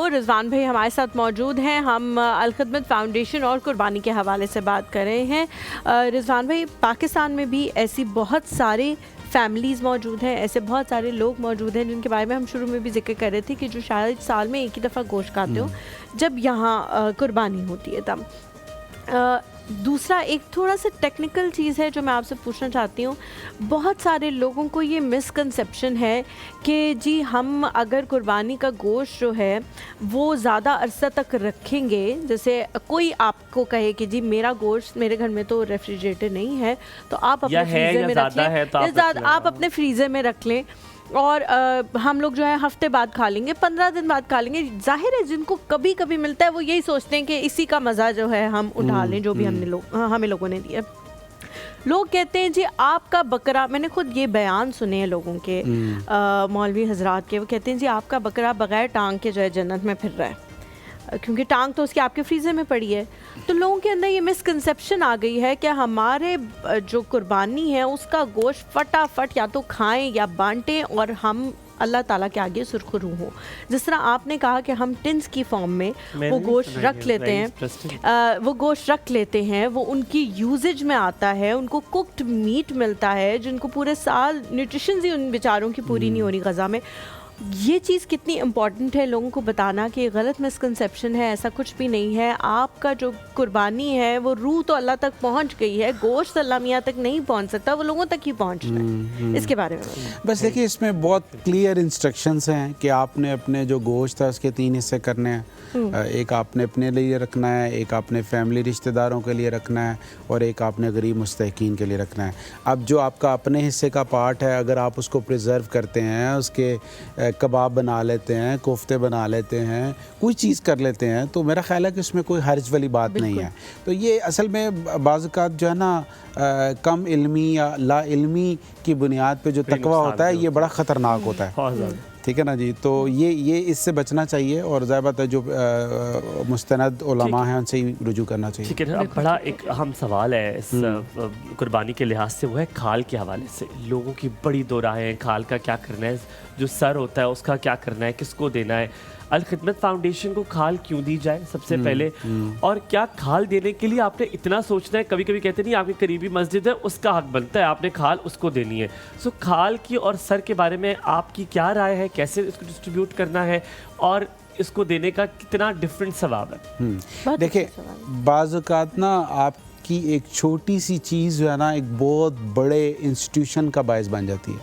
रिजवान भाई हमारे साथ मौजूद हैं। हम अल-खिदमत फाउंडेशन और कुर्बानी के हवाले से बात कर रहे हैं। रिजवान भाई, पाकिस्तान में भी ऐसी बहुत सारे फैमिलीज़ मौजूद हैं, ऐसे बहुत सारे लोग मौजूद हैं जिनके बारे में हम शुरू में भी जिक्र कर रहे थे कि जो शायद साल में एक ही दफ़ा गोश्त खाते हो जब यहाँ कुर्बानी होती है तब। दूसरा एक थोड़ा सा टेक्निकल चीज़ है जो मैं आपसे पूछना चाहती हूँ। बहुत सारे लोगों को ये मिसकंसेप्शन है कि जी हम अगर कुर्बानी का गोश्त जो है वो ज़्यादा अरसा तक रखेंगे, जैसे कोई आपको कहे कि जी मेरा गोश्त मेरे घर में तो रेफ्रिजरेटर नहीं है तो आप अपने फ्रीज़र में रख लें, आप अपने फ्रीज़र में रख लें और हम लोग जो है हफ्ते बाद खा लेंगे, 15 दिन बाद खा लेंगे। जाहिर है जिनको कभी कभी मिलता है वो यही सोचते हैं कि इसी का मज़ा जो है हम उठा लें, जो भी हमें लोगों ने दिया। लोग कहते हैं जी आपका बकरा, मैंने खुद ये बयान सुने हैं लोगों के, मौलवी हजरात के, वो कहते हैं जी आपका बकरा बगैर टांग के जो है जन्नत में फिर रहा है क्योंकि टांग तो उसकी आपके फ्रीज़र में पड़ी है। तो लोगों के अंदर ये मिसकंसेप्शन आ गई है कि हमारे जो कुर्बानी है उसका गोश्त फटाफट या तो खाएं या बांटें और हम अल्लाह ताला के आगे सुरखरू हो। जिस तरह आपने कहा कि हम टिन्स की फॉर्म में वो गोश्त रख लेते हैं, वो उनकी यूजेज में आता है, उनको कुक्ड मीट मिलता है जिनको पूरे साल न्यूट्रिशन ही उन बेचारों की पूरी नहीं हो रही गज़ा में। ये चीज़ कितनी इम्पॉर्टेंट है लोगों को बताना कि गलत मिसकंसेप्शन है, ऐसा कुछ भी नहीं है। आपका जो कुर्बानी है वो रूह तो अल्लाह तक पहुंच गई है, गोश्त अल्लाह मियाँ तक नहीं पहुंच सकता, वो लोगों तक ही पहुंचना है। इसके बारे में बस देखिए, इसमें बहुत क्लियर इंस्ट्रक्शंस हैं कि आपने अपने जो गोश्त है उसके 3 हिस्से करने हैं। एक आपने अपने लिए रखना है, एक आपने फैमिली रिश्तेदारों के लिए रखना है और एक आपने गरीब मुस्तहिकीन के लिए रखना है। अब जो आपका अपने हिस्से का पार्ट है, अगर आप उसको प्रिजर्व करते हैं, उसके कबाब बना लेते हैं, कोफ्ते बना लेते हैं, कोई चीज़ कर लेते हैं, तो मेरा ख्याल है कि उसमें कोई हर्ज वाली बात नहीं है। तो ये असल में बाज़ औक़ात जो है ना कम इल्मी या ला इल्मी की बुनियाद पे जो तकवा होता है ये बड़ा ख़तरनाक होता है। ठीक है ना जी, तो ये इससे बचना चाहिए और ज़ाहिर बात है जो मुस्तनद उलमा हैं उनसे ही रुजू करना चाहिए। ठीक है। अब बड़ा एक अहम सवाल है इस कुर्बानी के लिहाज से, वो है खाल के हवाले से। लोगों की बड़ी दो राहें हैं, खाल का क्या करना है, जो सर होता है उसका क्या करना है, किसको देना है। अल-खिदमत फाउंडेशन को खाल क्यों दी जाए सबसे पहले, और क्या खाल देने के लिए आपने इतना सोचना है? कभी कभी कहते नहीं आपकी करीबी मस्जिद है उसका हक बनता है, आपने खाल उसको देनी है। सो खाल की और सर के बारे में आपकी क्या राय है, कैसे इसको डिस्ट्रीब्यूट करना है और इसको देने का कितना डिफरेंट सवाब है? देखिए, बाज़ औक़ात ना आपकी एक छोटी सी चीज़ जो है ना एक बहुत बड़े इंस्टीट्यूशन का बायस बन जाती है।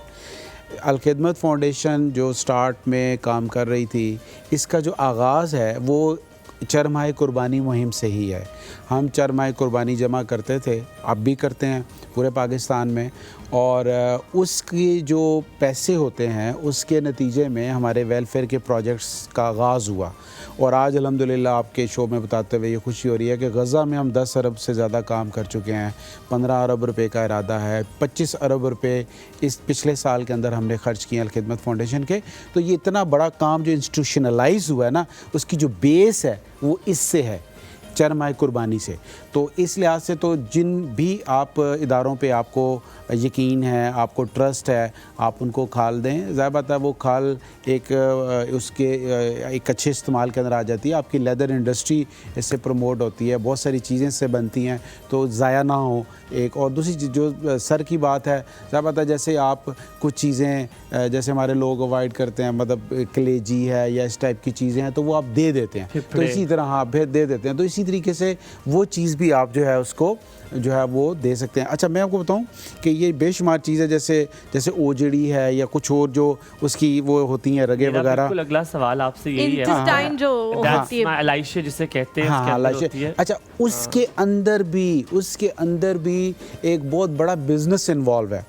अल-खिदमत फाउंडेशन जो स्टार्ट में काम कर रही थी, इसका जो आगाज़ है वो चरमाए कुर्बानी मुहिम से ही है। हम चरमाए कुर्बानी जमा करते थे, अब भी करते हैं पूरे पाकिस्तान में, और उसके जो पैसे होते हैं उसके नतीजे में हमारे वेलफेयर के प्रोजेक्ट्स का आगाज़ हुआ। और आज अल्हम्दुलिल्लाह आपके शो में बताते हुए ये खुशी हो रही है कि गज़ा में हम 10 अरब से ज़्यादा काम कर चुके हैं। 15 अरब रुपए का इरादा है, 25 अरब रुपए इस पिछले साल के अंदर हमने ख़र्च किए अल-खिदमत फाउंडेशन के। तो ये इतना बड़ा काम जो इंस्टीट्यूशनलाइज हुआ है ना, उसकी जो बेस है वो इससे है, चरमाए कुर्बानी से। तो इस लिहाज से तो जिन भी आप इदारों पे आपको यकीन है, आपको ट्रस्ट है, आप उनको खाल दें। ज़ाहिर बात है वो खाल एक उसके एक अच्छे इस्तेमाल के अंदर आ जाती है। आपकी लेदर इंडस्ट्री इससे प्रमोट होती है, बहुत सारी चीज़ें इससे बनती हैं, तो ज़ाया ना हो। एक और दूसरी चीज़ जो सर की बात है, ज़ाहिर बात है जैसे आप कुछ चीज़ें जैसे हमारे लोग अवॉइड करते हैं, मतलब कलेजी है या इस टाइप की चीज़ें हैं, तो वो आप दे देते हैं। तो इसी तरह हाँ फिर दे देते हैं, तो इसी तरीके से वो चीज़ भी आप जो है उसको जो है वो दे सकते हैं। अच्छा, मैं आपको बताऊं कि ये बेशुमार चीज़ें जैसे ओजड़ी है या कुछ और जो उसकी वो होती हैं रगे वगैरह। अगला सवाल आपसे यही है, जो एलाइशे जिसे कहते हैं, हाँ, अच्छा, उसके अंदर भी एक बहुत बड़ा बिजनेस इन्वॉल्व है।